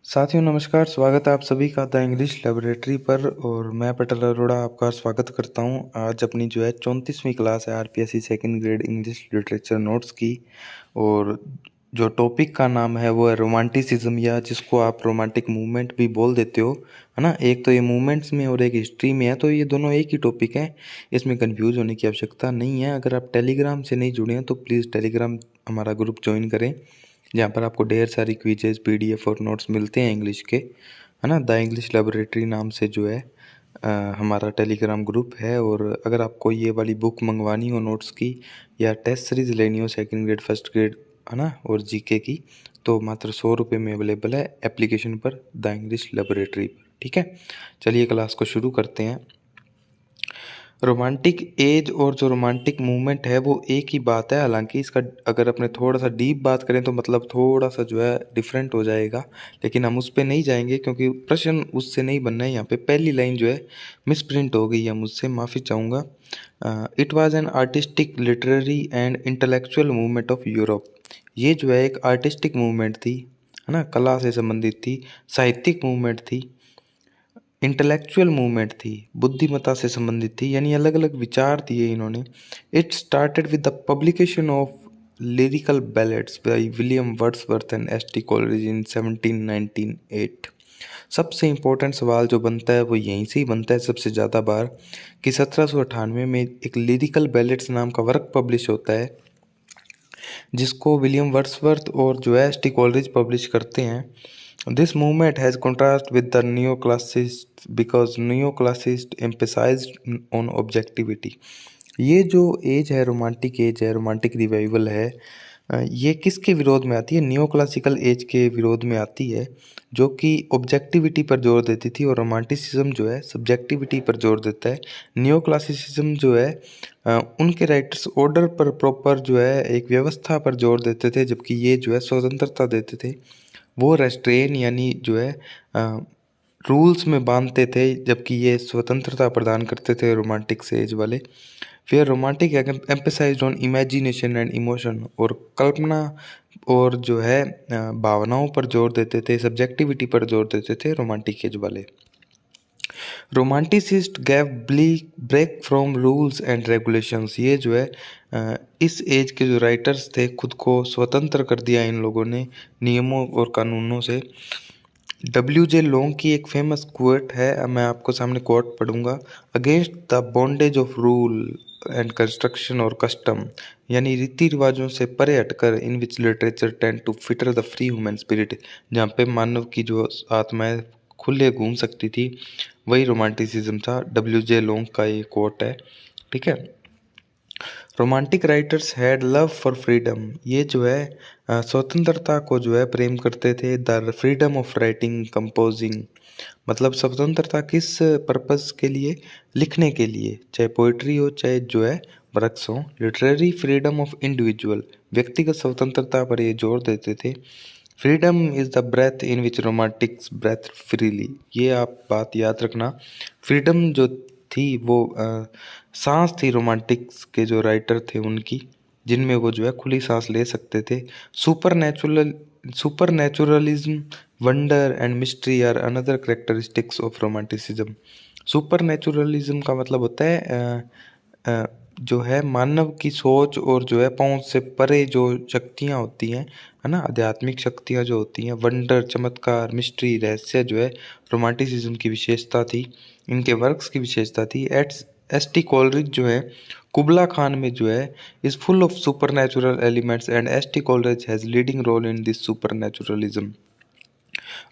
साथियों नमस्कार, स्वागत है आप सभी का द इंग्लिश लैबोरेटरी पर और मैं पटेल अरोड़ा आपका स्वागत करता हूं। आज अपनी जो है 34वीं क्लास है RPSC second grade English literature notes की। और जो टॉपिक का नाम है वो है रोमांटिसिज्म, या जिसको आप रोमांटिक मूवमेंट भी बोल देते हो, है ना। एक तो ये मूवमेंट्स में और एक हिस्ट्री में है, तो ये दोनों एक ही टॉपिक है, इसमें कन्फ्यूज होने की आवश्यकता नहीं है। अगर आप टेलीग्राम से नहीं जुड़े हैं तो प्लीज़ टेलीग्राम हमारा ग्रुप ज्वाइन करें, जहाँ पर आपको ढेर सारी क्विजेज पीडीएफ और नोट्स मिलते हैं इंग्लिश के, है ना। द इंग्लिश लैबोरेटरी नाम से जो है हमारा टेलीग्राम ग्रुप है। और अगर आपको ये वाली बुक मंगवानी हो नोट्स की, या टेस्ट सीरीज लेनी हो सेकंड ग्रेड फर्स्ट ग्रेड, है ना, और जीके की, तो मात्र 100 रुपये में अवेलेबल है एप्लीकेशन पर, द इंग्लिश लैबोरेटरी पर। ठीक है, चलिए क्लास को शुरू करते हैं। रोमांटिक एज और जो रोमांटिक मूवमेंट है वो एक ही बात है, हालांकि इसका अगर अपने थोड़ा सा डीप बात करें तो मतलब थोड़ा सा जो है डिफरेंट हो जाएगा, लेकिन हम उस पर नहीं जाएंगे क्योंकि प्रश्न उससे नहीं बनना है। यहाँ पे पहली लाइन जो है मिस प्रिंट हो गई है, मुझसे माफ़ी चाहूँगा। It was an artistic literary and intellectual movement of Europe. ये जो है एक आर्टिस्टिक मूवमेंट थी, है ना, कला से संबंधित थी, साहित्यिक मूवमेंट थी, इंटेलेक्चुअल मूवमेंट थी, बुद्धिमत्ता से संबंधित थी, यानी अलग अलग विचार दिए इन्होंने। It started with the publication of lyrical ballads by William Wordsworth and S T. Coleridge in 1798। सबसे इम्पोर्टेंट सवाल जो बनता है वो यहीं से ही बनता है सबसे ज़्यादा बार, कि 1798 में एक लिरिकल बैलेट्स नाम का वर्क पब्लिश होता है, जिसको विलियम वर्ड्सवर्थ और जो है एस.टी. कॉलरिज पब्लिश करते हैं। This movement has contrast with the neoclassicists because neoclassicists emphasized on objectivity। ये जो एज है, रोमांटिक एज है, रोमांटिक रिवाइवल है, ये किसके विरोध में आती है? नियो क्लासिकल एज के विरोध में आती है, जो कि ऑब्जेक्टिविटी पर जोर देती थी, और रोमांटिसिज्म जो है सब्जेक्टिविटी पर जोर देता है। नियो क्लासिसिज्म जो है उनके राइटर्स ऑर्डर पर, प्रॉपर जो है एक व्यवस्था पर जोर देते थे, जबकि ये जो है स्वतंत्रता देते थे। वो रेस्ट्रेन यानी जो है रूल्स में बांधते थे, जबकि ये स्वतंत्रता प्रदान करते थे रोमांटिक से एज वाले। फिर romantic emphasised on imagination and emotion, और कल्पना और जो है भावनाओं पर जोर देते थे, सब्जेक्टिविटी पर जोर देते थे रोमांटिक एज वाले। Romanticist gave break from rules and regulations. ये जो है इस एज के जो राइटर्स थे, खुद को स्वतंत्र कर दिया इन लोगों ने नियमों और कानूनों से। डब्ल्यू.जे. लोंग की एक फेमस कोट है, मैं आपको सामने कोट पढ़ूंगा। Against the bondage of rule and construction और कस्टम, यानी रीति रिवाजों से परे हटकर, in which literature tend to fetter the free human spirit, जहाँ पे मानव की जो आत्माएं खुले घूम सकती थी, वही रोमांटिसिज्म था। डब्ल्यू.जे. लोंग का ये कोट है। ठीक है, romantic writers had love for freedom. ये जो है स्वतंत्रता को जो है प्रेम करते थे। The freedom of writing composing, मतलब स्वतंत्रता किस पर्पस के लिए? लिखने के लिए, चाहे पोइट्री हो चाहे जो है वर्क्स हो। लिटरेरी फ्रीडम ऑफ इंडिविजुअल, व्यक्तिगत स्वतंत्रता पर ये जोर देते थे। Freedom is the breath in which romantics breathe freely. ये आप बात याद रखना, फ्रीडम जो थी वो सांस थी रोमांटिक्स के जो राइटर थे उनकी, जिनमें वो जो है खुली सांस ले सकते थे। Supernaturalism, wonder and mystery are another characteristics of romanticism. Supernaturalism का मतलब होता है जो है मानव की सोच और जो है पहुंच से परे जो शक्तियां होती हैं, है ना, आध्यात्मिक शक्तियां जो होती हैं। वंडर, चमत्कार, मिस्ट्री, रहस्य जो है रोमांटिसिज्म की विशेषता थी, इनके वर्क्स की विशेषता थी। एस.टी. कॉलरिज जो है कुबला खान में जो है is full of supernatural elements and S T. Coleridge has leading role in this supernaturalism.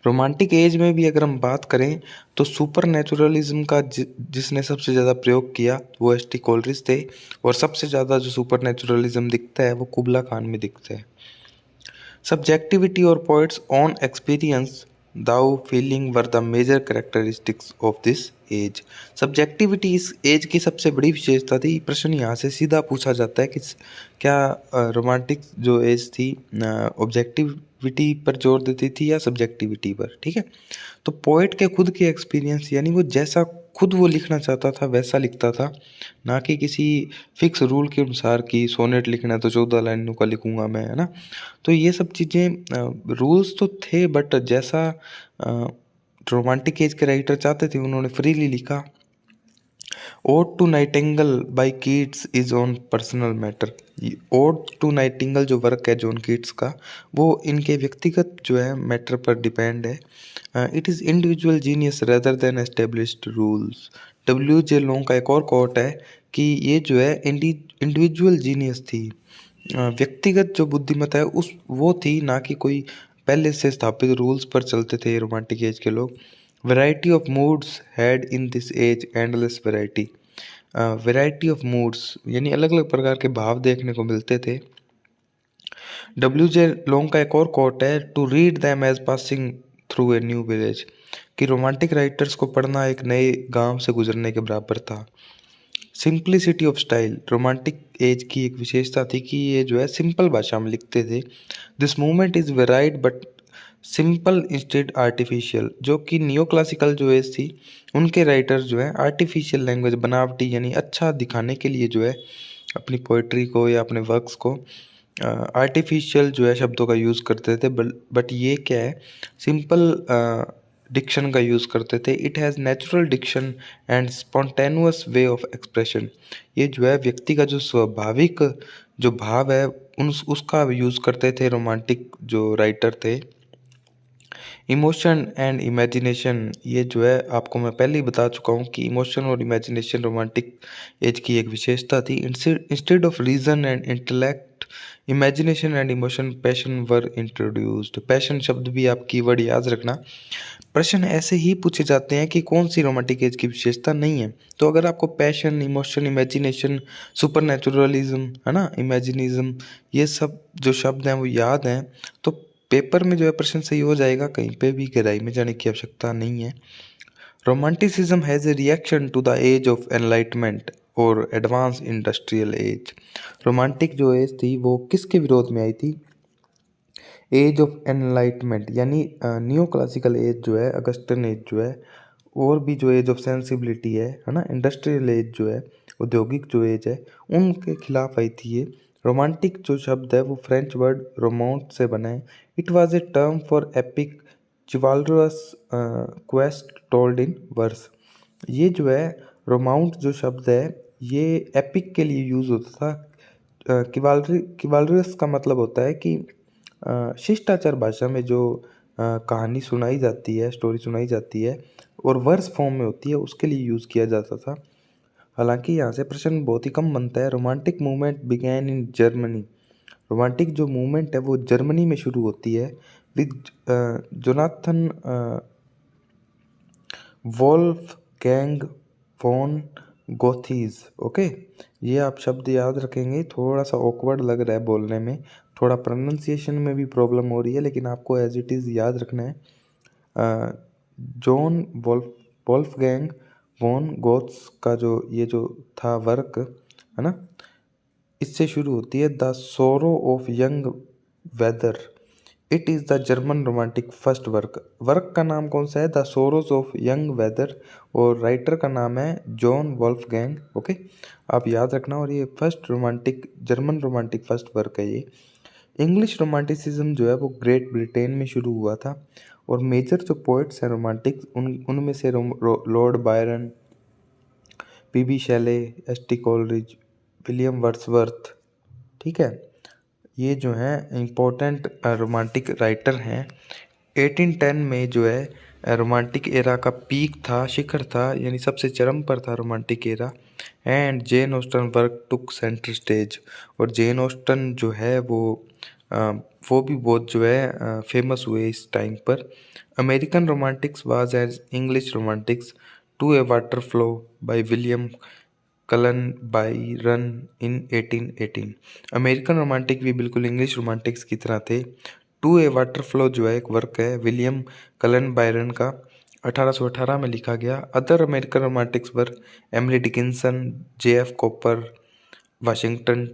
Romantic age में भी अगर हम बात करें तो सुपर नेचुरलिज्म का जिसने सबसे ज़्यादा प्रयोग किया वो एस.टी. कॉलरिज थे, और सबसे ज़्यादा जो सुपर नेचुरलिज्म दिखता है वो कुबला खान में दिखता है। सब्जेक्टिविटी और poets on experience though feeling were the major characteristics of this age. Subjectivity इस एज की सबसे बड़ी विशेषता थी। प्रश्न यहाँ से सीधा पूछा जाता है कि क्या रोमांटिक जो एज थी ऑब्जेक्टिव ऑब्जेक्टिविटी पर जोर देती थी या सब्जेक्टिविटी पर, ठीक है। तो पोएट के खुद के एक्सपीरियंस, यानी वो जैसा खुद वो लिखना चाहता था वैसा लिखता था, ना कि किसी फिक्स रूल के अनुसार कि सोनेट लिखना है तो 14 लाइनों का लिखूंगा मैं, है ना। तो ये सब चीज़ें रूल्स तो थे, बट जैसा रोमांटिक एज के राइटर चाहते थे उन्होंने फ्रीली लिखा। Ode to nightingale by Keats is on personal matter. Ode to nightingale जो वर्क है जॉन कीट्स का, वो इनके व्यक्तिगत जो है मैटर पर डिपेंड है। It is individual genius rather than established rules. WJ लोंग का एक और कोट है कि ये जो है इंडिविजुअल जीनियस थी, व्यक्तिगत जो बुद्धिमत्ता है उस वो थी, ना कि कोई पहले से स्थापित रूल्स पर चलते थे रोमांटिक एज के लोग। Variety of moods had in this age endless variety. Variety of moods यानी अलग अलग प्रकार के भाव देखने को मिलते थे। WJ लोंग का एक और कोट है, to read them as passing through a new village, कि रोमांटिक राइटर्स को पढ़ना एक नए गांव से गुजरने के बराबर था। Simplicity of style, romantic as की एक विशेषता थी कि ये जो है सिंपल भाषा में लिखते थे। This movement is varied but simple instead artificial, जो कि नियो क्लासिकल जो एज थी उनके राइटर्स जो है आर्टिफिशियल लैंग्वेज, बनावटी यानी अच्छा दिखाने के लिए जो है अपनी पोइट्री को या अपने वर्क्स को आर्टिफिशियल जो है शब्दों का यूज़ करते थे। बट ये क्या है, सिंपल डिक्शन का यूज़ करते थे। It has natural diction and spontaneous way of expression. ये जो है व्यक्ति का जो स्वाभाविक जो भाव है उसका यूज़ करते थे रोमांटिक जो राइटर थे। इमोशन एंड इमेजिनेशन, ये जो है आपको मैं पहले ही बता चुका हूँ कि इमोशन और इमेजिनेशन रोमांटिक एज की एक विशेषता थी। Instead of reason and intellect, imagination and emotion passion were introduced. Passion शब्द भी आप कीवर्ड याद रखना। प्रश्न ऐसे ही पूछे जाते हैं कि कौन सी रोमांटिक एज की विशेषता नहीं है। तो अगर आपको passion, emotion, imagination, super naturalism, है ना, इमेजिनिज्म, ये सब जो शब्द हैं वो याद हैं तो पेपर में जो है प्रश्न सही हो जाएगा, कहीं पे भी गहराई में जाने की आवश्यकता नहीं है। Romanticism has a reaction to the age of enlightenment और एडवांस इंडस्ट्रियल एज। रोमांटिक जो एज थी वो किसके विरोध में आई थी? एज ऑफ एनलाइटमेंट यानी नियो क्लासिकल एज जो है, अगस्टन एज जो है, और भी जो एज ऑफ सेंसिबिलिटी है ना, इंडस्ट्रियल एज जो है, औद्योगिक जो एज है, उनके खिलाफ आई थी ये। रोमांटिक जो शब्द है वो फ्रेंच वर्ड रोमांट से बना है। It was a term for epic chivalrous quest told in verse. ये जो है रोमांट जो शब्द है ये एपिक के लिए यूज़ होता था। किवालरस का मतलब होता है कि शिष्टाचार भाषा में जो कहानी सुनाई जाती है, स्टोरी सुनाई जाती है और वर्स फॉर्म में होती है, उसके लिए यूज़ किया जाता था। हालांकि यहाँ से प्रश्न बहुत ही कम बनता है। Romantic movement began in Germany. Romantic जो मूवमेंट है वो जर्मनी में शुरू होती है with Jonathan Wolfgang von Goethe's. Okay, ये आप शब्द याद रखेंगे। थोड़ा सा ऑकवर्ड लग रहा है बोलने में, थोड़ा प्रोनाउंसिएशन में भी प्रॉब्लम हो रही है, लेकिन आपको एज इट इज़ याद रखना है। जॉन वोल्फगैंग वॉन गोथ्स का जो था वर्क, है ना, इससे शुरू होती है the sorrow of young Werther. It is the German romantic first work का नाम कौन सा है? The sorrows of young Werther, और राइटर का नाम है जॉन वोल्फगैंग। ओके, आप याद रखना। और ये first romantic, German romantic first work है ये। इंग्लिश रोमांटिसिज्म जो है वो ग्रेट ब्रिटेन में शुरू हुआ था, और मेजर जो पोइट्स हैं रोमांटिक उनमें से Lord Byron, PB शेले, ST. Coleridge, William Wordsworth, ठीक है, ये जो हैं इम्पोर्टेंट रोमांटिक राइटर हैं। 1810 में जो है रोमांटिक एरा का पीक था, शिखर था, यानी सबसे चरम पर था romantic era. And Jane Austen work took centre stage, और जेन ऑस्टन जो है वो भी बहुत जो है फेमस हुए इस टाइम पर। American romantics was as English romantics to a waterfowl by William Cullen Byron in 1818। American romantic भी बिल्कुल इंग्लिश रोमांटिक्स की तरह थे। टू ए वाटर फ्लो जो है एक वर्क है विलियम कलन बायरन का, 1818 में लिखा गया। Other American romantics work Emily Dickinson, J.F. Cooper, Washington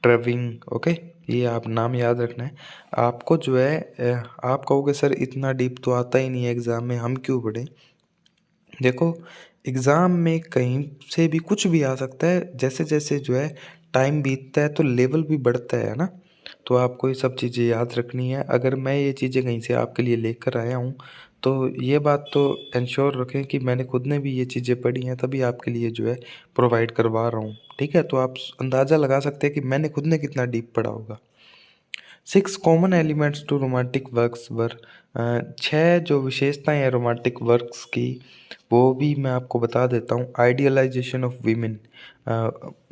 Irving. Okay, ये आप नाम याद रखना है आपको जो है। आप कहोगे सर इतना डीप तो आता ही नहीं है एग्ज़ाम में, हम क्यों पढ़ें। देखो एग्ज़ाम में कहीं से भी कुछ भी आ सकता है, जैसे जैसे जो है टाइम बीतता है तो लेवल भी बढ़ता है ना। तो आपको ये सब चीज़ें याद रखनी है। अगर मैं ये चीज़ें कहीं से आपके लिए लेकर आया हूँ तो ये बात तो इंश्योर रखें कि मैंने खुद ने भी ये चीज़ें पढ़ी हैं, तभी आपके लिए जो है प्रोवाइड करवा रहा हूँ। ठीक है, तो आप अंदाज़ा लगा सकते हैं कि मैंने खुद ने कितना डीप पढ़ा होगा। 6 common elements to romantic works were, 6 जो विशेषताएं हैं रोमांटिक वर्क्स की वो भी मैं आपको बता देता हूँ। आइडियलाइजेशन ऑफ वीमेन,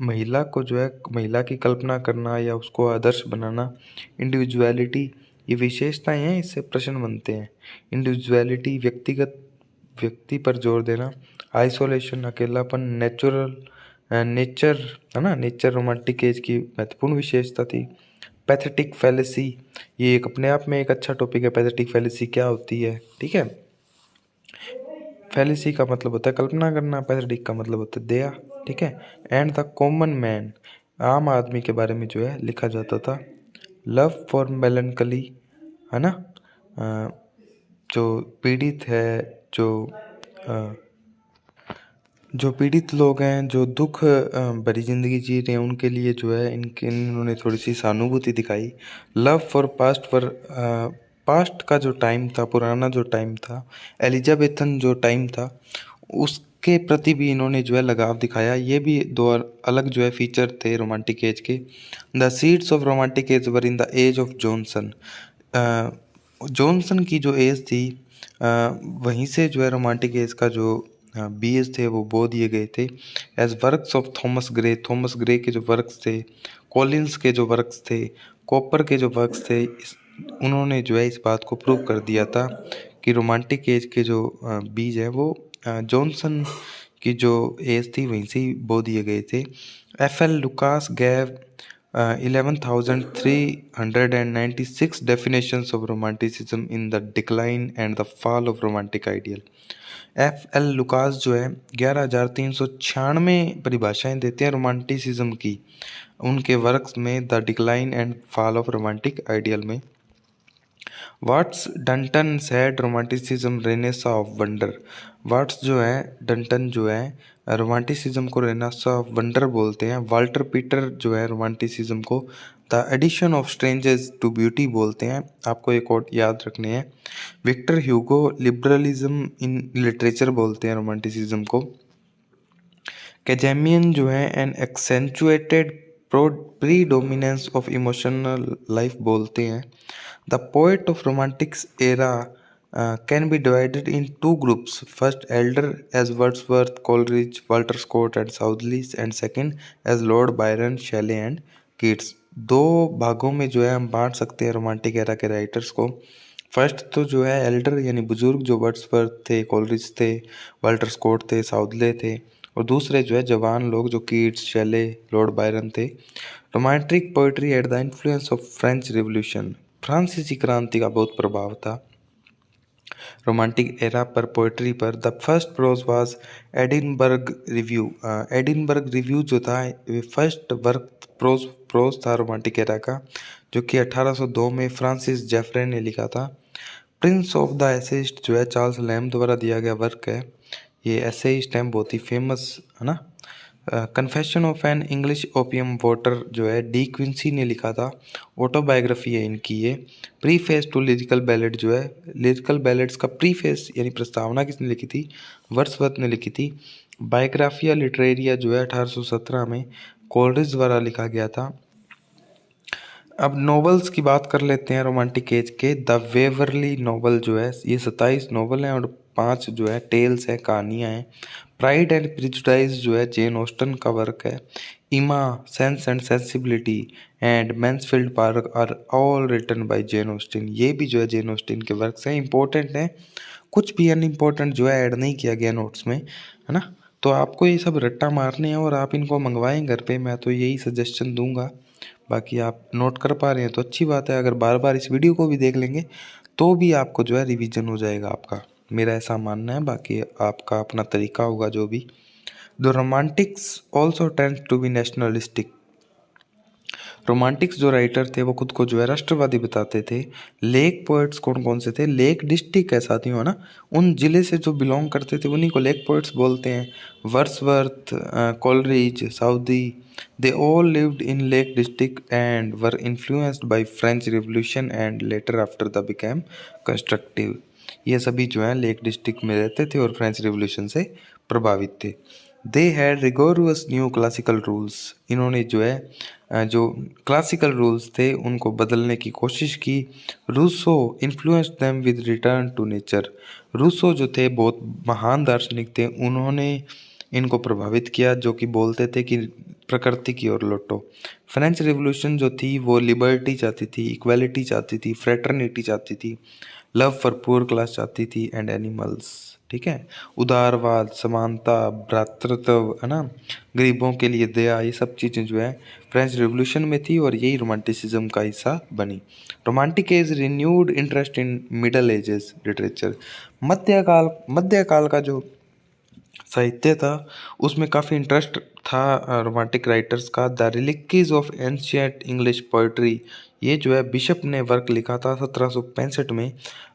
महिला को जो है महिला की कल्पना करना या उसको आदर्श बनाना। इंडिविजुअलिटी, ये विशेषताएं हैं, इससे प्रश्न बनते हैं। इंडिविजुअलिटी, व्यक्तिगत व्यक्ति पर जोर देना। आइसोलेशन, अकेलापन। नेचर है ना, नेचर रोमांटिक एज की महत्वपूर्ण विशेषता थी। पैथेटिक फैलेसी, ये एक अपने आप में एक अच्छा टॉपिक है। पैथेटिक फैलेसी क्या होती है, ठीक है। फैलेसी का मतलब होता है कल्पना करना, पैथेटिक का मतलब होता है दया, ठीक है। एंड द कॉमन मैन, आम आदमी के बारे में जो है लिखा जाता था। लव फॉर मेलनकली, है ना, जो पीड़ित है, जो पीड़ित लोग हैं, जो दुख भरी जिंदगी जी रहे हैं, उनके लिए जो है इन्होंने थोड़ी सी सहानुभूति दिखाई। लव फॉर पास्ट, पर पास्ट का जो टाइम था, पुराना जो टाइम था, एलिजाबेथन जो टाइम था, उसके प्रति भी इन्होंने जो है लगाव दिखाया। ये भी दो अलग जो है फीचर थे रोमांटिक एज के। The seeds of romantic age were in the age of Johnson, Johnson की जो एज थी वहीं से जो है रोमांटिक एज का जो बीज थे वो बो दिए गए थे। As works of Thomas Gray, Thomas Gray के जो वर्क्स थे, कॉलिंस के जो वर्क्स थे, कॉपर के जो वर्क्स थे, उन्होंने जो है इस बात को प्रूव कर दिया था कि रोमांटिक एज के जो बीज हैं वो जॉनसन की जो एज थी वहीं से ही बो दिए गए थे। F.L. Lucas gave 11,396 definitions of romanticism in the decline and the fall of romantic ideal. F.L. Lucas जो है 11,396 परिभाषाएं देते हैं रोमांटिसिज्म की उनके वर्क्स में, the decline and fall of romantic ideal में। Watts Dunton said romanticism renaissance of wonder, Watts जो है डंटन जो है रोमांटिसिज्म को रेनेसा ऑफ वंडर बोलते हैं। वाल्टर पीटर जो है रोमांटिसिज्म को the addition of strangers to beauty बोलते हैं। आपको एक और याद रखने हैं। Victor Hugo liberalism in literature बोलते हैं रोमांटिसिज्म को। कैजेमियन जो है an accentuated predominance of emotional life बोलते हैं। The poet of romantics era can be divided in two groups. First, elder as Wordsworth, Coleridge, Walter Scott and Southey, and second as Lord Byron, Shelley and Keats. दो भागों में जो है हम बांट सकते हैं रोमांटिक एरा के राइटर्स को। फर्स्ट तो जो है एल्डर यानी बुजुर्ग, जो वर्ड्सवर्थ थे, कोलरिज थे, वाल्टर स्कॉट थे, साउथले थे, और दूसरे जो है जवान लोग जो कीट्स, शेले, लॉर्ड बायरन थे। Romantic poetry at the influence of French revolution, फ्रांसीसी क्रांति का बहुत प्रभाव था रोमांटिक एरा पर, पोइट्री पर। The first prose was Edinburgh review, Edinburgh review जो था वे फर्स्ट वर्क प्रोज था रोमांटिक एरा का, जो कि 1802 में फ्रांसिस जेफरे ने लिखा था। प्रिंस ऑफ द एसेइस्ट जो है चार्ल्स लैम्ब द्वारा दिया गया वर्क है। ये एसेइस्ट है, बहुत ही फेमस है ना। Confession of an English opium voter जो है डी क्विंसी ने लिखा था, ऑटोबायोग्राफी है इनकी ये। प्रीफेस टू लिरिकल बैलेड जो है, लिरिकल बैलेड्स का प्रीफेस यानी प्रस्तावना किसने लिखी थी, वर्ड्सवर्थ ने लिखी थी। बायोग्राफिया लिटरेरिया जो है 1817 में कोलरिज द्वारा लिखा गया था। अब नॉवेल्स की बात कर लेते हैं रोमांटिक एज के। द वेवरली नॉवल जो है ये 27 नॉवल हैं और 5 जो है टेल्स हैं, कहानियाँ हैं। प्राइड एंड प्रेजुडाइज जो है जेन ऑस्टन का वर्क है। Emma, sense and sensibility and Mansfield park are all written by Jane Austen, ये भी जो है जेन ऑस्टिन के वर्क्स हैं, इंपॉर्टेंट हैं। कुछ भी अनइम्पोर्टेंट जो है ऐड नहीं किया गया नोट्स में, है ना। तो आपको ये सब रट्टा मारने हैं और आप इनको मंगवाएं घर पे, मैं तो यही सजेशन दूंगा। बाकी आप नोट कर पा रहे हैं तो अच्छी बात है, अगर बार बार इस वीडियो को भी देख लेंगे तो भी आपको जो है रिवीजन हो जाएगा आपका, मेरा ऐसा मानना है। बाकी आपका अपना तरीका होगा जो भी। The romantics also tend to be nationalistic, romantics जो राइटर थे वो खुद को जो है राष्ट्रवादी बताते थे। लेक पोएट्स कौन कौन से थे? लेक डिस्ट्रिक्ट है साथियों, है ना, उन जिले से जो बिलोंग करते थे उन्हीं को लेक पोएट्स बोलते हैं। Wordsworth, Coleridge, Southey, they all lived in lake district and were influenced by French revolution and later after the became constructive. ये सभी जो है लेक डिस्ट्रिक्ट में रहते थे और फ्रेंच रिवॉल्यूशन से प्रभावित थे। They had rigorous new classical rules. इन्होंने जो है जो क्लासिकल रूल्स थे उनको बदलने की कोशिश की। Rousseau influenced them with return to nature. Rousseau जो थे बहुत महान दार्शनिक थे, उन्होंने इनको प्रभावित किया, जो कि बोलते थे कि प्रकृति की ओर लौटो। फ्रेंच रिवॉल्यूशन जो थी वो लिबर्टी चाहती थी, इक्वालिटी चाहती थी, फ्रेटर्निटी चाहती थी, लव फॉर पुअर क्लास चाहती थी एंड एनिमल्स। ठीक है, उदारवाद, समानता, भ्रातृत्व, है ना, गरीबों के लिए दया, ये सब चीज़ें जो है फ्रेंच रिवॉल्यूशन में थी और यही रोमांटिसिज्म का हिस्सा बनी। Romantic age renewed interest in middle ages literature. मध्यकाल का जो साहित्य था उसमेमें काफ़ी इंटरेस्ट था रोमांटिक राइटर्स का। The reliques of ancient English poetry, ये जो है बिशप ने वर्क लिखा था 1765 में।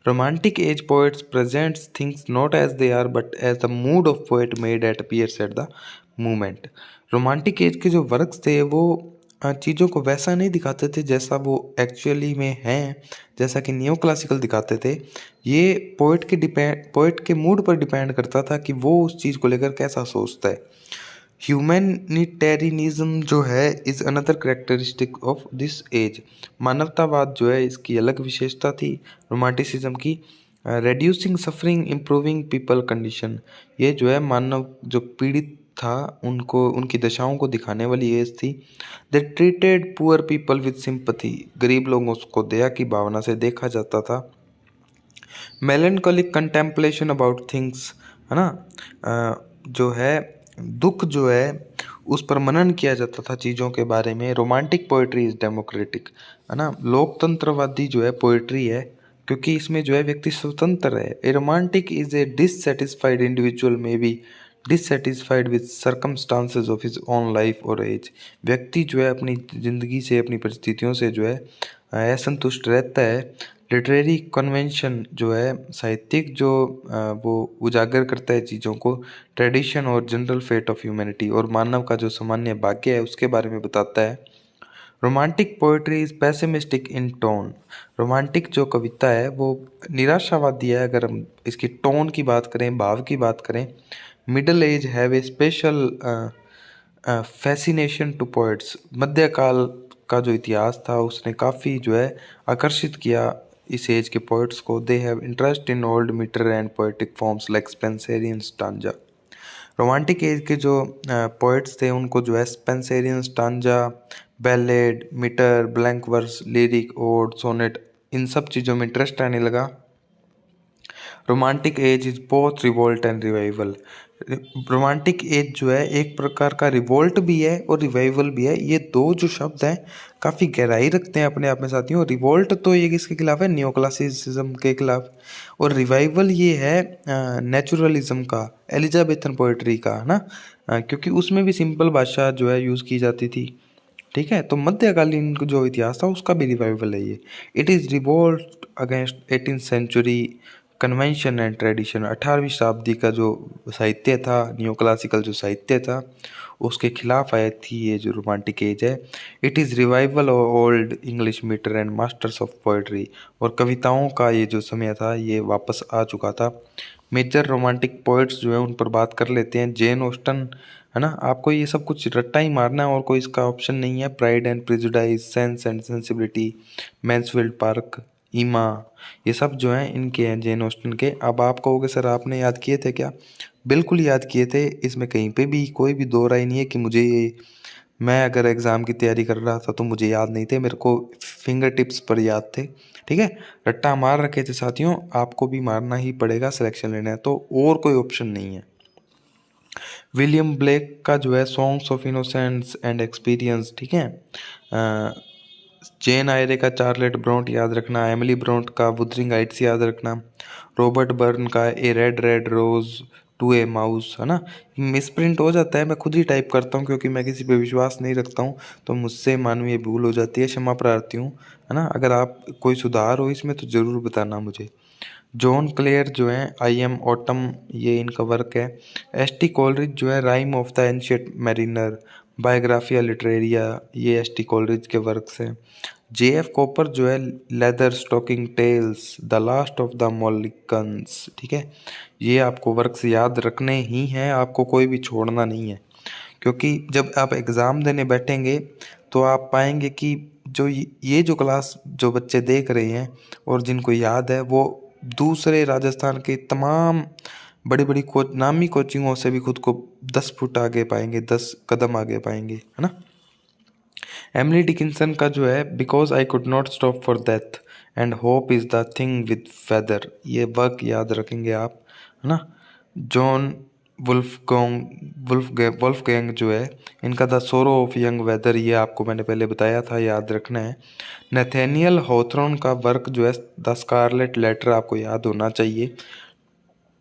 Romantic age poets presents things not as they are but as the mood of poet made it appears at the moment. Romantic age के जो works थे वो चीज़ों को वैसा नहीं दिखाते थे जैसा वो एक्चुअली में हैं, जैसा कि नियो क्लासिकल दिखाते थे। ये पोएट के मूड पर डिपेंड करता था कि वो उस चीज़ को लेकर कैसा सोचता है। ह्यूमैनिटेरियनिज्म जो है is another characteristic of this age. मानवतावाद जो है इसकी अलग विशेषता थी रोमांटिसिज्म की। Reducing suffering, improving people condition, ये जो है मानव जो पीड़ित था उनको उनकी दशाओं को दिखाने वाली एज थी। They treated poor people with sympathy, गरीब लोगों को दया की भावना से देखा जाता था। मेलनकोलिक कंटेम्पलेशन अबाउट थिंग्स, है ना, जो है दुख जो है उस पर मनन किया जाता था चीज़ों के बारे में। रोमांटिक पोएट्री इज डेमोक्रेटिक, है ना, लोकतंत्रवादी जो है पोएट्री है क्योंकि इसमें जो है व्यक्ति स्वतंत्र है। ए romantic is a dissatisfied individual may be dissatisfied with circumstances of his own life और एज। व्यक्ति जो है अपनी ज़िंदगी से, अपनी परिस्थितियों से जो है असंतुष्ट रहता है। लिटरेरी कन्वेंशन जो है साहित्यिक जो वो उजागर करता है चीज़ों को। ट्रेडिशन और जनरल फेट ऑफ ह्यूमैनिटी, और मानव का जो सामान्य भाग्य है उसके बारे में बताता है। Romantic poetry is pessimistic in tone. Romantic जो कविता है वो निराशावादी है अगर हम इसकी टोन की बात करें, भाव की बात करें। Middle age have a special fascination to poets. मध्यकाल का जो इतिहास था उसने काफ़ी जो है आकर्षित किया इस एज के पोएट्स को। They have interest in old metre and poetic forms like Spenserian stanza. Romantic age के जो पोएट्स थे उनको जो है Spenserian stanza, ballad, metre, blank verse, lyric, ode, sonnet, इन सब चीज़ों में इंटरेस्ट आने लगा। Romantic age is both revolt and revival. Romantic age जो है एक प्रकार का रिवोल्ट भी है और रिवाइवल भी है। ये दो जो शब्द हैं काफ़ी गहराई रखते हैं अपने आप में साथियों। रिवोल्ट तो ये किसके खिलाफ है? नियो क्लासिसिज्म के खिलाफ। और रिवाइवल ये है नेचुरलिज्म का, एलिजाबेथन पोएट्री का, है ना, क्योंकि उसमें भी सिंपल भाषा जो है यूज़ की जाती थी। ठीक है, तो मध्यकालीन जो इतिहास था उसका भी रिवाइवल है ये। It is revolt against 18th century convention and tradition. 18वीं शताब्दी का जो साहित्य था, नियो क्लासिकल जो साहित्य था, उसके खिलाफ आई थी ये जो रोमांटिक एज है। It is revival of old English meter and masters of poetry. और कविताओं का ये जो समय था ये वापस आ चुका था। मेजर रोमांटिक पोइट्स जो है उन पर बात कर लेते हैं। जेन ऑस्टन, है ना, आपको ये सब कुछ रट्टा ही मारना है और कोई इसका ऑप्शन नहीं है। Pride and prejudice, sense and sensibility, Mansfield park, ईमा, ये सब जो हैं इनके हैं जेन ऑस्टन के। अब आप कहोगे सर आपने याद किए थे क्या? बिल्कुल याद किए थे, इसमें कहीं पे भी कोई भी दो राय नहीं है कि मुझे ये, मैं अगर एग्ज़ाम की तैयारी कर रहा था तो मुझे याद नहीं थे, मेरे को फिंगर टिप्स पर याद थे। ठीक है, रट्टा मार रखे थे साथियों, आपको भी मारना ही पड़ेगा, सिलेक्शन लेना है तो, और कोई ऑप्शन नहीं है। विलियम ब्लेक का जो है songs of innocence and experience, ठीक है। जेन आयरे का चार्लेट ब्रोंट याद रखना, एमिली ब्रोंट का वुदरिंग हाइट्स याद रखना, रॉबर्ट बर्न का a red red rose, to a mouse, है ना। मिसप्रिंट हो जाता है, मैं खुद ही टाइप करता हूँ क्योंकि मैं किसी पे विश्वास नहीं रखता हूँ, तो मुझसे मानवीय भूल हो जाती है, क्षमा प्रार्थी हूँ, है ना। अगर आप कोई सुधार हो इसमें तो ज़रूर बताना मुझे। जॉन क्लेयर जो है आई एम ऑटम, ये इनका वर्क है। एस टी कोलरिज जो है rime of the ancient mariner, biographia literaria, ये एस टी कोलरिज के वर्क्स हैं। जे एफ कॉपर जो है leather stocking tales, the last of the Mohicans, ठीक है। ये आपको वर्क्स याद रखने ही हैं, आपको कोई भी छोड़ना नहीं है, क्योंकि जब आप एग्ज़ाम देने बैठेंगे तो आप पाएंगे कि जो ये जो क्लास जो बच्चे देख रहे हैं और जिनको याद है, वो दूसरे राजस्थान के तमाम बड़ी बड़ी नामी कोचिंगों से भी खुद को 10 फुट आगे पाएंगे, 10 कदम आगे पाएंगे, है ना। एमिली डिकिंसन का जो है because I could not stop for death and hope is the thing with feather, ये वर्क याद रखेंगे आप, है ना। जॉन वुल्फगैंग जो है, इनका the sorrow of young weather, ये आपको मैंने पहले बताया था, याद रखना है। नैथेनियल हॉथरॉन का वर्क जो है द स्कारलेट लेटर, आपको याद होना चाहिए।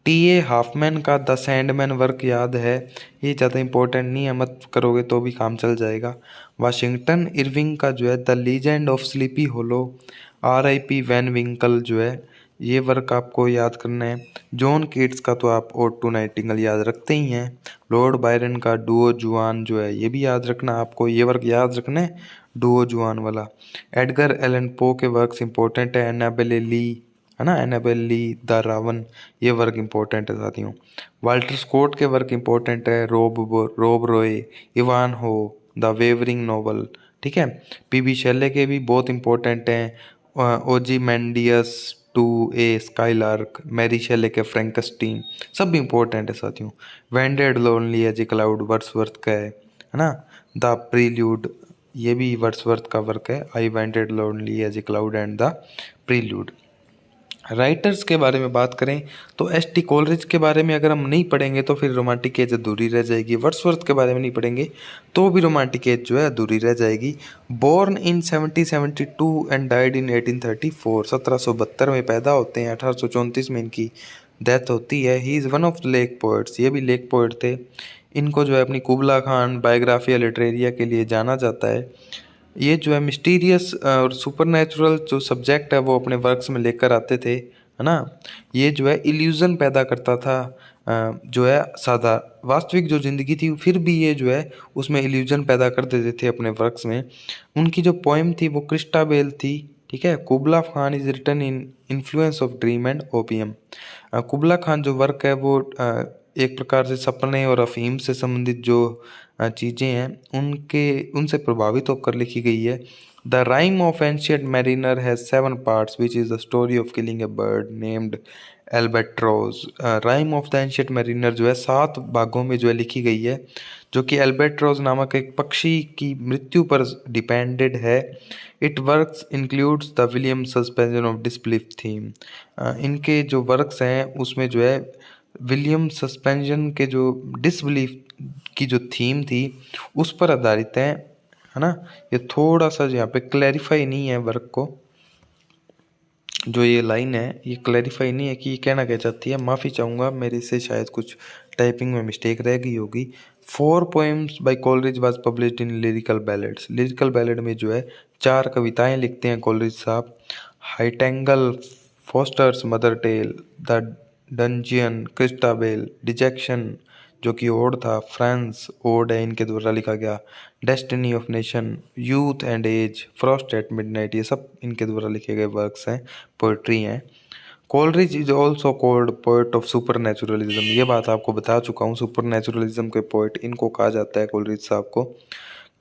टी ए हाफमैन का द सैंडमैन वर्क याद है, ये ज़्यादा इंपॉर्टेंट नहीं है, मत करोगे तो भी काम चल जाएगा। वाशिंगटन इरविंग का जो है the legend of Sleepy Hollow, R I P Van Winkle जो है, ये वर्क आपको याद करना है। जॉन कीट्स का तो आप ओड टू नाइटिंगेल याद रखते ही हैं। लॉर्ड बायरन का डुओ जुआन जो है, ये भी याद रखना, आपको ये वर्क याद रखना है, डुओ जुआन वाला। एडगर एलन पो के वर्क्स इंपॉर्टेंट है। एनाबेल ली, है ना, एनाबेल ली द रावन, ये वर्क इंपॉर्टेंट है साथियों। वाल्टर स्कॉट के वर्क इंपॉर्टेंट है। Rob Roy, Ivanhoe, the वेवरिंग नोवेल, ठीक है। पीबी शेले के भी बहुत इंपॉर्टेंट हैं। Ozymandias to a skylark, Mary Shelley के फ्रैंकस्टीन, सब इंपॉर्टेंट है साथियों। Wandered lonely as a cloud, Wordsworth का है ना। द प्रील्यूड, ये भी वर्ड्सवर्थ का वर्क है। I wandered lonely as a cloud and the prelude. Writers के बारे में बात करें तो एस टी कोलरिज के बारे में अगर हम नहीं पढ़ेंगे तो फिर रोमांटिक एज अधूरी रह जाएगी। वर्ड्सवर्थ के बारे में नहीं पढ़ेंगे तो भी रोमांटिक एज जो है अधूरी रह जाएगी। Born in 1772 and died in 1834, 1772 में पैदा होते हैं, 1834 में इनकी डेथ होती है। He is one of the lake poets, ये भी लेक पोइट थे। इनको जो है अपनी कुबला खान बायोग्राफिया लिटरेरिया के लिए जाना जाता है। ये जो है मिस्टीरियस और सुपरनैचुरल जो सब्जेक्ट है वो अपने वर्क्स में लेकर आते थे, है ना। ये जो है इल्यूज़न पैदा करता था, जो है सादा वास्तविक जो ज़िंदगी थी फिर भी ये जो है उसमें इल्यूज़न पैदा कर देते थे अपने वर्क्स में। उनकी जो पोएम थी वो क्रिस्टाबेल थी, ठीक है। Kubla Khan is written in influence of dream and opium. Kubla Khan जो वर्क है वो एक प्रकार से सपने और अफीम से संबंधित जो चीज़ें हैं उनसे प्रभावित होकर लिखी गई है। The rhyme of ancient mariner has 7 parts which is the story of killing A bird named albatross. Rhyme of the ancient mariner जो है 7 भागों में जो है लिखी गई है, जो कि एल्बेट्रोस नामक एक पक्षी की मृत्यु पर डिपेंडेड है। It works includes the William suspension of disbelief theme. इनके जो वर्क्स हैं उसमें जो है विलियम सस्पेंशन के जो डिसबिलीफ की जो थीम थी उस पर आधारित है ना। ये थोड़ा सा यहाँ पे क्लैरिफाई नहीं है वर्क को, जो ये लाइन है ये क्लैरिफाई नहीं है कि ये कहना क्या चाहती है, माफ़ी चाहूँगा, मेरे से शायद कुछ टाइपिंग में मिस्टेक रह गई होगी। 4 poems by Coleridge was published in lyrical ballads. Lyrical ballad में जो है 4 कविताएं लिखते हैं कोलरिज साहब। Nightingale, foster's mother tale, the dungeon, Christabel, dejection जो कि ओड था, फ्रांस ओड है इनके द्वारा लिखा गया। Destiny of nation, youth and age, frost at midnight, ये सब इनके द्वारा लिखे गए वर्क्स हैं, पोइट्री हैं। Coleridge is also called poet of super naturalism, ये बात आपको बता चुका हूँ। सुपर नेचुरलिज्म के पोएट इनको कहा जाता है कोलरिज साहब को।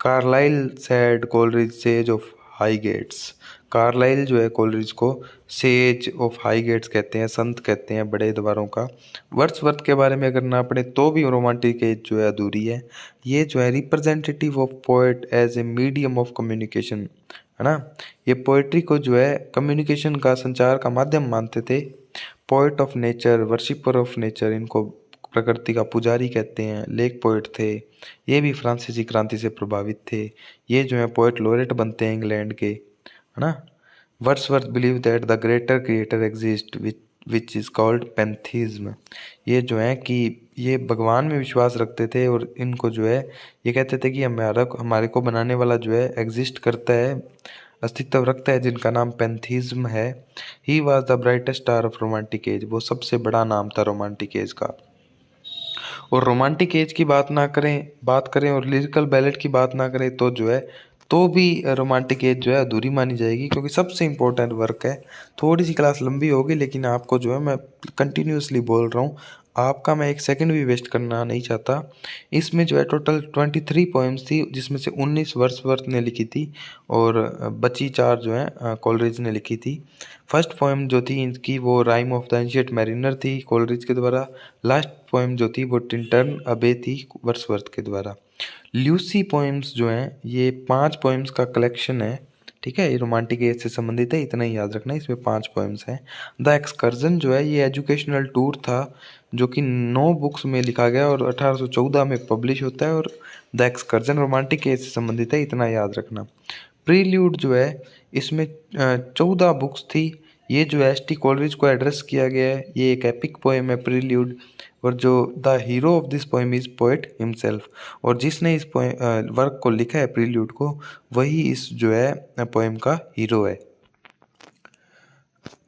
Carlyle said Coleridge sage of Highgates. Carlyle जो है कोलरिज को सेज ऑफ हाईगेट्स कहते हैं, संत कहते हैं बड़े दीवारों का। वर्ड्सवर्थ के बारे में अगर ना पढ़े तो भी रोमांटिक एज जो है अधूरी है। ये जो है representative of poet as a medium of communication, है ना। ये पोएट्री को जो है कम्युनिकेशन का, संचार का माध्यम मानते थे। Poet of nature, worshipper of nature, इनको प्रकृति का पुजारी कहते हैं, लेक पोएट थे। ये भी फ्रांसीसी क्रांति से प्रभावित थे। ये जो है पोएट लोरेट बनते हैं इंग्लैंड के, है ना। Wordsworth believe that the greater creator exist which is called pantheism. ये जो है कि ये भगवान में विश्वास रखते थे और इनको जो है ये कहते थे कि हमारे को बनाने वाला जो है एग्जिस्ट करता है, अस्तित्व रखता है, जिनका नाम पैंथीज्म है। ही was the brightest star of romantic as, वो सबसे बड़ा नाम था रोमांटिक एज का। और रोमांटिक एज की बात करें और लिरिकल बैलेट की बात ना करें तो जो है तो भी रोमांटिक एज जो है अधूरी मानी जाएगी, क्योंकि सबसे इम्पोर्टेंट वर्क है। थोड़ी सी क्लास लंबी होगी लेकिन आपको जो है मैं कंटिन्यूसली बोल रहा हूँ, आपका मैं एक सेकंड भी वेस्ट करना नहीं चाहता। इसमें जो है टोटल 23 पोएम्स थी, जिसमें से 19 वर्ड्सवर्थ ने लिखी थी और बची 4 जो है कोलरिज ने लिखी थी। फर्स्ट पोएम जो थी इनकी वो rhyme of the ancient mariner थी कोलरिज के द्वारा। लास्ट पोएम जो थी वो टिंटर्न अबे थी वर्ड्सवर्थ के द्वारा। ल्यूसी पोएम्स जो हैं ये 5 पोएम्स का कलेक्शन है, ठीक है। ये रोमांटिक एज से संबंधित है, इतना ही याद रखना, इसमें 5 पोएम्स हैं। द एक्सकर्जन जो है ये एजुकेशनल टूर था जो कि 9 बुक्स में लिखा गया और 1814 में पब्लिश होता है, और द एक्सकर्जन रोमांटिक एज से संबंधित है, इतना याद रखना। प्रील्यूड जो है इसमें 14 बुक्स थी। ये जो है एस टी कोलरिज को एड्रेस किया गया है। ये एक एपिक पोएम है प्रील्यूड, और जो the hero of this poem is poet himself, और जिसने इस वर्क को लिखा है प्रील्यूड को, वही इस जो है पोएम का हीरो है।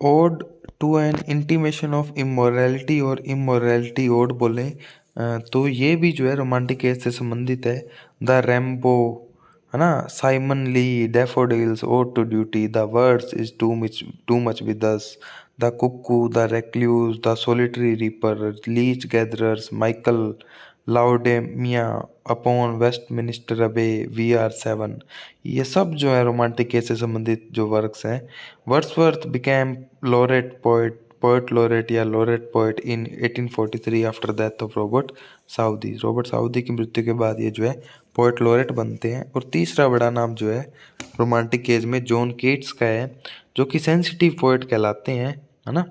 Ode to an intimation of immortality, और इमोरलिटी ओड बोले तो ये भी जो है रोमांटिक एज से संबंधित है। द रैम्बो, है ना, Simon Lee, daffodils, ode to duty, the world is too much with us, the cuckoo, the recluse, the solitary reaper, leech gatherers, Michael Laodamia, upon Westminster Abbey, we are 7, ये सब जो है romantic as से संबंधित जो works हैं। Wordsworth became laureate poet laureate या laureate poet in 1843 after death of Robert Southey. Robert Southey की मृत्यु के बाद ये जो है पोएट लॉरेट बनते हैं। और तीसरा बड़ा नाम जो है रोमांटिक एज में जॉन कीट्स का है, जो कि सेंसिटिव पोएट कहलाते हैं, है ना।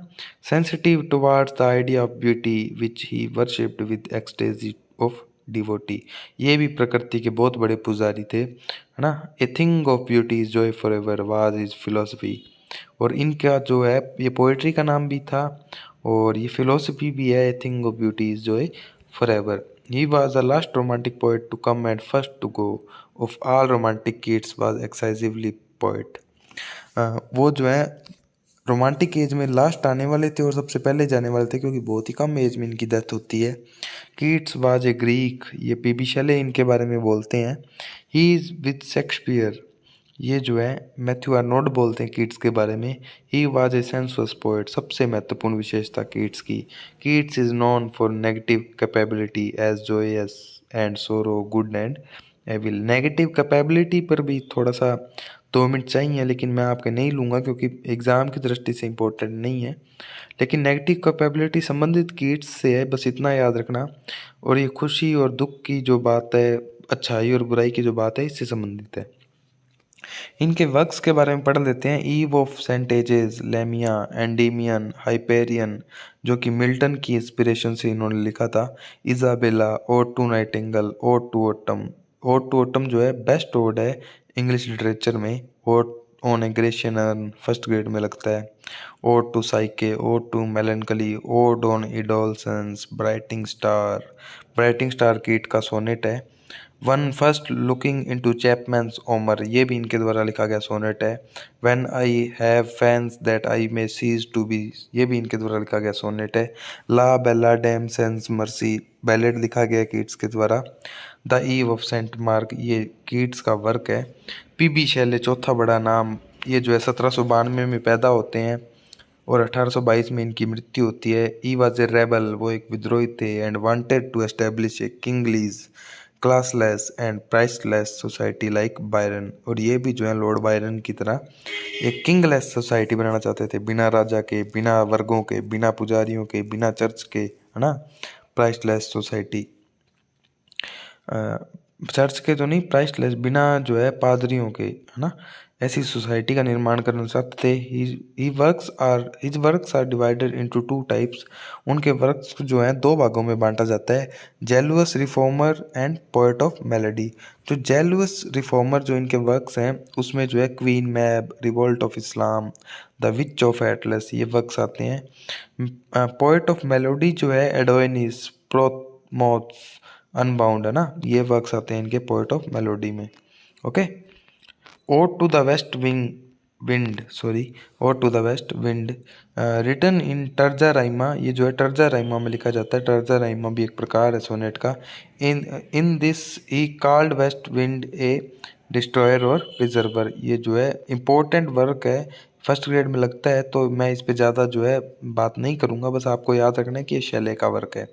Sensitive towards the idea of beauty which he worshipped with ecstasy of devotee. ये भी प्रकृति के बहुत बड़े पुजारी थे, है ना। ए thing of beauty is joy for ever was is philosophy, और इनका जो है ये पोएट्री का नाम भी था और ये फिलोसफी भी है। A thing of beauty is joy for ever. He was the last romantic poet to come and first to go of all romantic kids was exclusively poet. वो जो है रोमांटिक एज में लास्ट आने वाले थे और सबसे पहले जाने वाले थे, क्योंकि बहुत ही कम एज में इनकी डेथ होती है। कीट्स वाज ए ग्रीक, ये पी शेले इनके बारे में बोलते हैं। ही इज विद शेक्सपियर, ये जो है मैथ्यू आर्नोल्ड बोलते हैं कीट्स के बारे में। He was a sensuous poet, सबसे महत्वपूर्ण विशेषता कीट्स की। Keats is known for negative capability as joys and sorrow, good and evil. Negative capability पर भी थोड़ा सा 2 मिनट चाहिए, लेकिन मैं आपके नहीं लूँगा क्योंकि एग्ज़ाम की दृष्टि से इम्पोर्टेंट नहीं है। लेकिन नेगेटिव कैपेबिलिटी संबंधित कीट्स से है, बस इतना याद रखना। और ये खुशी और दुख की जो बात है, अच्छाई और बुराई की जो बात है, इससे संबंधित है। इनके वर्क्स के बारे में पढ़ लेते हैं। ईव ऑफ सेंट एजेस, लेमिया, एंडीमियन, हाइपेरियन, जो कि मिल्टन की इंस्पिरेशन से इन्होंने लिखा था। Isabella, ode to nightingale, ode to autumn. Ode to autumn जो है बेस्ट ओड है इंग्लिश लिटरेचर में। Ode on a Grecian urn first grade में लगता है। Ode to Psyche, ode to melancholy, ode on indolence, bright star. Bright star Keats का sonnet है। On first looking into चैपमैन्स Omar, ये भी इनके द्वारा लिखा गया सोनेट है। When I have fears that I may cease to be, ये भी इनके द्वारा लिखा गया सोनेट है। La belle dame sans merci, ballad लिखा गया कीट्स के द्वारा। The eve of Saint Mark, ये कीट्स का वर्क है। पी शेले, चौथा बड़ा नाम, ये जो है 1792 में पैदा होते हैं और 1822 में इनकी मृत्यु होती है। ई वॉज ए रेबल, वो एक विद्रोही थे। And wanted to establish a kingless classless and priceless society like Byron, और ये भी जो है लॉर्ड बायरन की तरह एक किंगलेस सोसाइटी बनाना चाहते थे, बिना राजा के, बिना वर्गों के, बिना पुजारियों के, बिना चर्च के, है ना। प्राइसलेस सोसाइटी, चर्च के तो नहीं, प्राइसलेस, बिना जो है पादरियों के, है ना, ऐसी सोसाइटी का निर्माण करना चाहते थे। His works are divided into 2 types, उनके वर्क्स जो हैं 2 भागों में बांटा जाता है। Zealous reformer and poet of melody. जो जेलुअस रिफॉर्मर जो इनके वर्क्स हैं उसमें जो है क्वीन मैब, revolt of Islam, the which of Atlas, ये वर्क्स आते हैं। पोएट ऑफ मेलोडी जो है एडोनिस, प्रोथमोस, अनबाउंड, है ना, ये वर्क्स आते हैं इनके पोएट ऑफ मेलोडी में। Okay. Ode to the west wind, sorry, ode to the west wind, written in terza rima, ये जो है टर्जा राइमा में लिखा जाता है। टर्जा राइमा भी एक प्रकार है सोनेट का। In this he called west wind A destroyer और प्रिजर्वर, ये जो है इम्पोर्टेंट वर्क है, फर्स्ट ग्रेड में लगता है, तो मैं इस पे ज़्यादा जो है बात नहीं करूँगा, बस आपको याद रखना है कि ये शैले का वर्क है।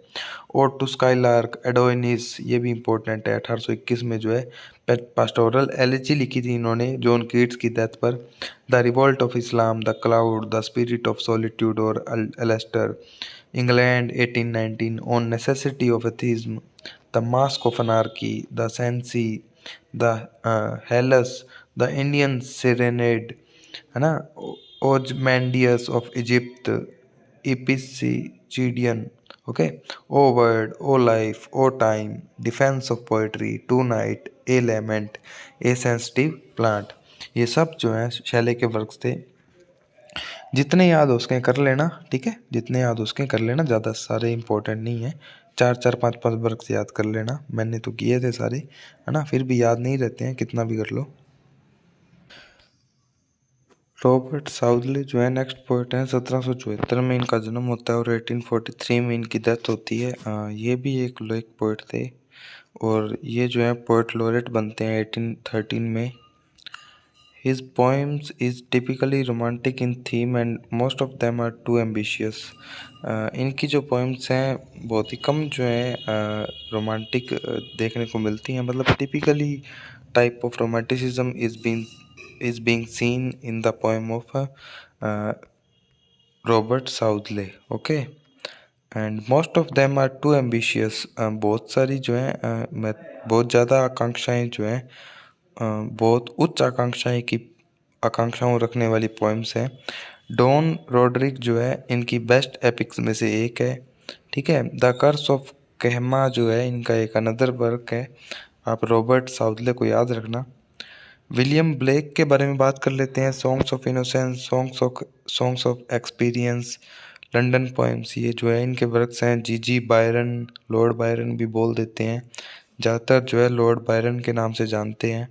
और टू स्काईलार्क एडोनिस, ये भी इम्पोर्टेंट है, 1821 में जो है पास्टोरल एलिजी लिखी थी इन्होंने जॉन कीट्स की डेथ पर। The revolt of Islam, the cloud, the spirit of solitude और Alastor, England 1819, on necessity of atheism, the mask of anarchy, the Cenci, the Hellas, the Indian serenade, है ना, Ozymandias of Egypt, Epipsychidion, okay, O world, O life, O time, defence of poetry, to night, a lament, a sensitive plant, ये सब जो है Shelley के works थे। जितने याद हो सकें कर लेना, ठीक है, जितने याद हो सकें कर लेना, ज़्यादा सारे इंपॉर्टेंट नहीं है, 4-4, 5-5 वर्क्स याद कर लेना, मैंने तो किए थे सारे, है ना, फिर भी याद नहीं रहते हैं कितना भी कर लो। रॉबर्ट साउदले जो है नेक्स्ट पोएट हैं, 1774 में इनका जन्म होता है और 1843 में इनकी डेथ होती है। ये भी एक लोक पोएट थे और ये जो है पोएट लॉरेट बनते हैं 1813 में। His poems is typically romantic in theme and most of them are too ambitious. इनकी जो पोएम्स हैं बहुत ही कम जो है रोमांटिक देखने को मिलती हैं, मतलब typically type of romanticism is being seen in the poem of Robert Southey, okay, and most of them are too ambitious। बहुत सारी जो है मैं बहुत ज़्यादा आकांक्षाएं जो हैं बहुत उच्च आकांक्षाओं रखने वाली पोएम्स हैं। डॉन रोड्रिक जो है इनकी बेस्ट एपिक्स में से एक है, ठीक है। द कर्स ऑफ कहमा जो है इनका एक अनदर वर्क है, आप रॉबर्ट साउथले को याद रखना। विलियम ब्लेक के बारे में बात कर लेते हैं। Songs of innocence, songs of experience, London poems, ये जो है इनके वर्क्स हैं। जी बायरन, लॉर्ड बायरन भी बोल देते हैं, ज़्यादातर जो है लॉर्ड बायरन के नाम से जानते हैं।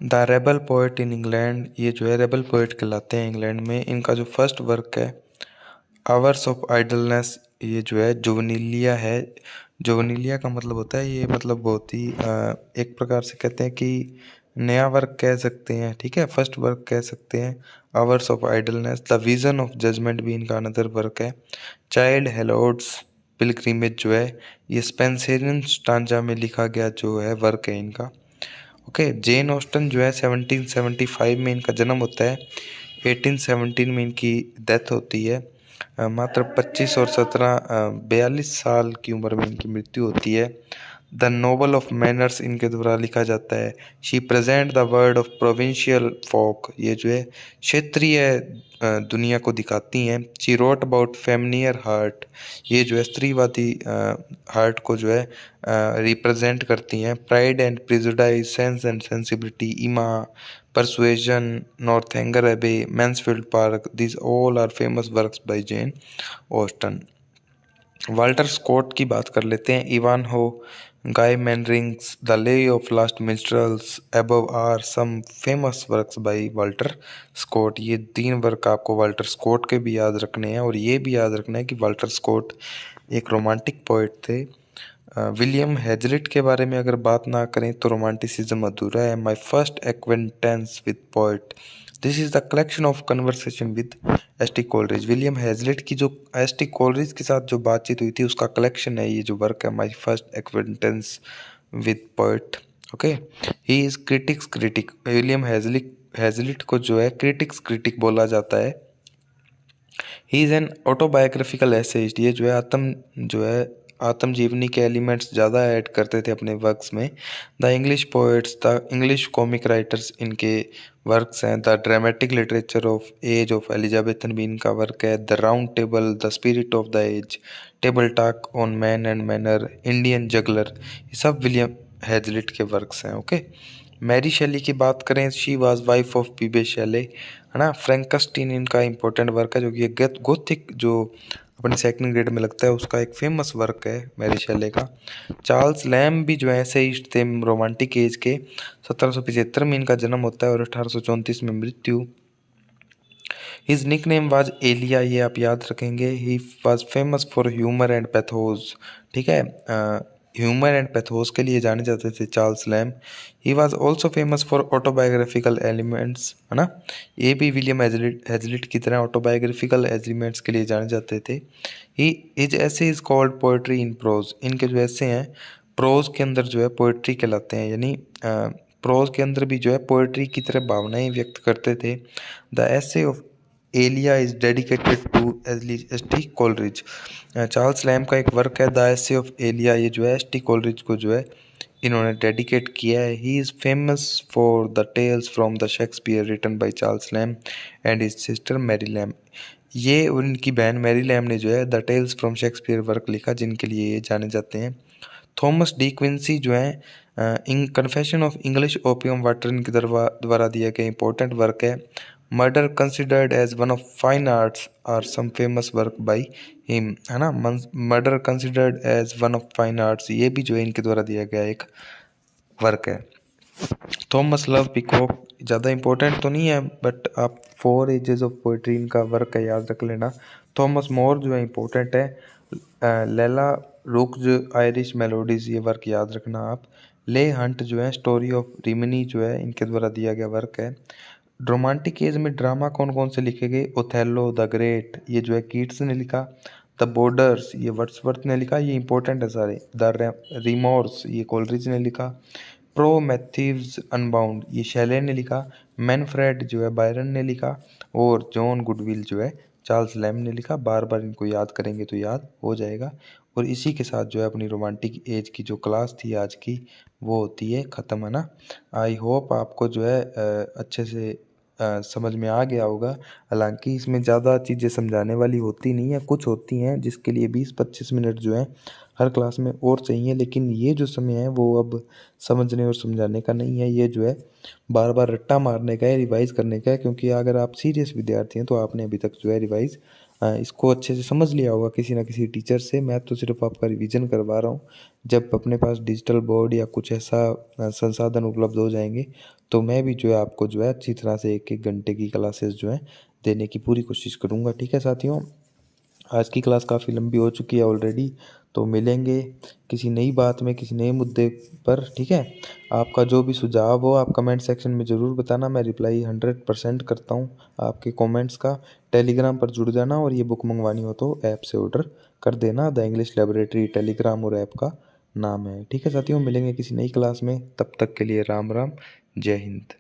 The rebel poet in England, ये जो है रेबल पोएट कहलाते हैं इंग्लैंड में। इनका जो फर्स्ट वर्क है आवर्स ऑफ आइडलनेस, ये जो है जुवनीलिया है। जुवनीलिया का मतलब होता है ये, मतलब बहुत ही एक प्रकार से कहते हैं कि नया वर्क कह सकते हैं, ठीक है, फर्स्ट वर्क कह सकते हैं hours of idleness. The vision of judgement भी इनका अनदर वर्क है। चाइल्ड हेलोड्स पिलग्रिमेज जो है ये स्पेंसरियन स्टांजा में लिखा गया जो है वर्क है इनका, ओके। जेन ऑस्टन जो है 1775 में इनका जन्म होता है, 1817 में इनकी डेथ होती है। मात्र 25 और 42 साल की उम्र में इनकी मृत्यु होती है। द नोबल ऑफ मैनर्स इनके द्वारा लिखा जाता है। She present the world of provincial folk, ये जो है क्षेत्रीय दुनिया को दिखाती हैं। She wrote about familiar heart, ये जो है स्त्रीवादी हार्ट को जो है रिप्रेजेंट करती हैं। Pride and prejudice, sense and sensibility, Emma, persuasion, Northanger Abbey, Mansfield Park, this all are famous works by Jane Austen. Walter Scott की बात कर लेते हैं। Ivanhoe, Guy Mannering's, the lay of last minstrels, above are some famous works by Walter Scott. ये 3 work आपको Walter Scott के भी याद रखने हैं और ये भी याद रखना है कि वाल्टर स्कॉट एक रोमांटिक पोइट थे। विलियम हेजलिट के बारे में अगर बात ना करें तो रोमांटिसिज्म अधूरा है। My first acquaintance with poet, this is the collection of conversation with S T. Coleridge. William Hazlitt की जो एस.टी. कोलरिज के साथ जो बातचीत हुई थी उसका कलेक्शन है ये जो वर्क है, my first acquaintance with poet, okay. He is critics critic, William Hazlitt को जो है क्रिटिक्स क्रिटिक बोला जाता है। He is an autobiographical essayist, ये जो है आत्म जीवनी के एलिमेंट्स ज़्यादा ऐड करते थे अपने वर्क्स में। The English poets, the English comic writers इनके वर्क्स हैं। The dramatic literature of age of Elizabethan भी इनका वर्क है। The round table, the spirit of the age, table talk on man and manner, Indian juggler, ये सब William हेजलिट के works हैं, okay. Mary शेली की बात करें, शी वाज वाइफ ऑफ पीबे शेले, है ना। फ्रैंकस्टीन इनका इंपॉर्टेंट वर्क है, जो कि गोथिक जो अपने सेकंड ग्रेड में लगता है उसका एक फेमस वर्क है मैरी शेले का। चार्ल्स लैम्ब भी जो है एसेइस्ट थे रोमांटिक एज के। 1775 में इनका जन्म होता है और 1834 में मृत्यु। His nickname was Elia, ये आप याद रखेंगे। He was famous for humour and pathos, ठीक है, ह्यूमर एंड पैथोस के लिए जाने जाते थे Charles lamb. He was also famous for autobiographical elements, है ना। ये भी विलियम हेजलिट की तरह ऑटोबायोग्राफिकल एलिमेंट्स के लिए जाने जाते थे। ही हिज ऐसे is called poetry in prose, इनके जो ऐसे हैं प्रोज के अंदर जो है पोएट्री कहलाते हैं, यानी प्रोज के अंदर भी जो है पोएट्री की तरह भावनाएं व्यक्त करते थे। The essay of Elia is dedicated to S T. Coleridge, Charles Lamb का एक वर्क है द ऐसे ऑफ एलिया, ये जो है एस.टी. कोलरिज को जो है इन्होंने डेडिकेट किया है। He is famous for the tales from the Shakespeare written by Charles Lamb and his sister Mary Lamb, ये उनकी बहन मैरी लैम्ब ने जो है the tales from Shakespeare work लिखा, जिनके लिए ये जाने जाते हैं। थॉमस डी क्विंसी जो है in confession of English opium eater इनके द्वारा दिया गया इंपॉर्टेंट वर्क है। Murder considered as one of fine arts are some famous work by him, है ना। Murder considered as one of fine arts, ये भी जो है इनके द्वारा दिया गया एक वर्क है। थॉमस लव पिकॉक ज़्यादा इंपॉर्टेंट तो नहीं है, बट आप 4 एजेस ऑफ पोइट्री इनका वर्क है, याद रख लेना। थॉमस मोर जो है इंपॉर्टेंट है। लैला रुक्स आयरिश मेलोडीज, ये वर्क याद रखना आप। ले हंट जो है स्टोरी ऑफ रिमनी जो है इनके द्वारा दिया गया वर्क है। रोमांटिक एज में ड्रामा कौन कौन से लिखे गए, ओथेलो द ग्रेट, ये जो है कीट्स ने लिखा। द बॉर्डर्स, ये वर्ड्सवर्थ ने लिखा, ये इंपॉर्टेंट है सारे। द रिमोर्स, ये कोलरिज ने लिखा। प्रोमेथीव्स अनबाउंड, ये शैले ने लिखा। मैनफ्रेड जो है बायरन ने लिखा। और जॉन गुडविल जो है चार्ल्स लैम्ब ने लिखा। बार बार इनको याद करेंगे तो याद हो जाएगा। और इसी के साथ जो है अपनी रोमांटिक एज की जो क्लास थी आज की वो होती है ख़त्म, है ना। आई होप आपको जो है अच्छे से समझ में आ गया होगा। हालांकि इसमें ज़्यादा चीज़ें समझाने वाली होती नहीं है, कुछ होती हैं जिसके लिए 20-25 मिनट जो है हर क्लास में और चाहिए, लेकिन ये जो समय है वो अब समझने और समझाने का नहीं है, ये जो है बार बार रट्टा मारने का है, रिवाइज़ करने का है। क्योंकि अगर आप सीरियस विद्यार्थी हैं तो आपने अभी तक जो है रिवाइज़ इसको अच्छे से समझ लिया होगा किसी ना किसी टीचर से। मैं तो सिर्फ आपका रिवीजन करवा रहा हूँ। जब अपने पास डिजिटल बोर्ड या कुछ ऐसा संसाधन उपलब्ध हो जाएंगे तो मैं भी जो है आपको जो है अच्छी तरह से 1-1 घंटे की क्लासेस जो है देने की पूरी कोशिश करूँगा। ठीक है साथियों, आज की क्लास काफ़ी लंबी हो चुकी है ऑलरेडी, तो मिलेंगे किसी नई बात में, किसी नए मुद्दे पर। ठीक है, आपका जो भी सुझाव हो आप कमेंट सेक्शन में ज़रूर बताना, मैं रिप्लाई 100% करता हूँ आपके कमेंट्स का। टेलीग्राम पर जुड़ जाना, और ये बुक मंगवानी हो तो ऐप से ऑर्डर कर देना। द इंग्लिश लाइब्रेरी टेलीग्राम और ऐप का नाम है। ठीक है साथियों, मिलेंगे किसी नई क्लास में, तब तक के लिए राम राम, जय हिंद।